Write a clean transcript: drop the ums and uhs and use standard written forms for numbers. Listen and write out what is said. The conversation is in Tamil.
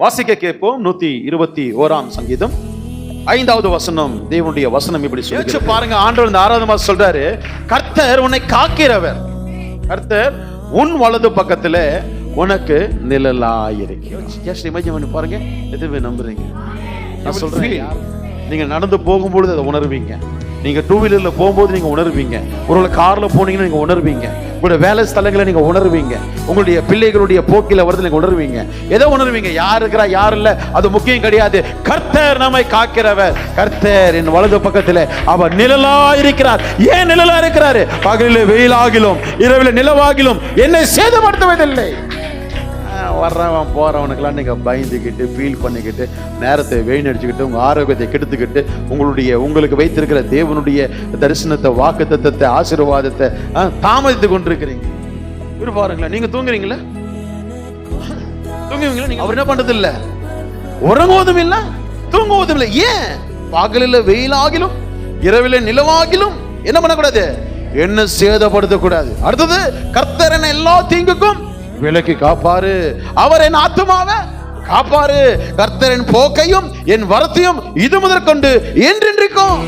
வாசிக்க கேட்போம். 121 சங்கீதம் 5வது வசனம். தேவனுடைய வசனம் இப்படி சொல்லி பாருங்க. ஆண்டவர் இந்த 6வது மாசம் சொல்றாரு, கர்த்தர் உன்னை காக்கிறவர், கர்த்தர் உன் வலது பக்கத்துல உனக்கு நிழலாயிருக்கிறார். ஜஸ்ட் இமேஜின் பண்ணி பாருங்க. எதுவே நம்புறீங்க? நான் சொல்றேன், நீங்க நடந்து போகும்பொழுது அதை உணர்வீங்க. நீங்க டூ வீலர்ல போகும்போது நீங்க உணர்வீங்க. ஒருவேளை கார்ல போனீங்கன்னா நீங்க உணர்வீங்க. உங்களுடைய வேலை ஸ்தலங்களை நீங்க உணர்வீங்க. உங்களுடைய பிள்ளைகளுடைய போக்கில வருது நீங்க உணர்வீங்க. எதை உணர்வீங்க? யார் இருக்கிறா யார் இல்ல அது முக்கியம் கிடையாது. கர்த்தர் நம்மை காக்கிறவர். கர்த்தர் என் வலது பக்கத்துல அவர் நிழலா இருக்கிறார். ஏன் நிழலா இருக்கிறாரு? பகலிலே வெயிலாகிலும் இரவில நிலவாகிலும் என்னை சேதப்படுத்துவதில்லை. வர்றவன் போறவனுக்கெல்லாம் நீங்க பயந்துக்கிட்டு ஃபீல் பண்ணிக்கிட்டு நேரத்தை வீணடிச்சுக்கிட்டு உங்க ஆரோக்கியத்தை கெடுத்துக்கிட்டு உங்களுக்கு வைத்திருக்கிற தேவனுடைய தரிசனத்தை, வாக்குத்தத்தத்தை, ஆசீர்வாதத்தை தாமதித்து கொண்டிருக்கிறீங்க. பாருங்களேன், நீங்க தூங்குறீங்களா? தூங்குவீங்களா? நீங்க அவர் என்ன பண்றது இல்ல, உறங்குவதும் இல்ல, தூங்குவதும் இல்லை. ஏன்? பகலில் வெயிலாகிலும் இரவில நிலவாகிலும் என்ன பண்ணக்கூடாது? என்ன சேதப்படுத்தக்கூடாது. அடுத்தது, கர்த்தர் என்ன எல்லா தீங்குக்கும் விலக்கி காப்பாரு. அவர் என் ஆத்துமாவை காப்பாரு. கர்த்தர் என் போக்கையும் என் வரத்தையும் இது முதற்கொண்டு என்றென்றைக்கும்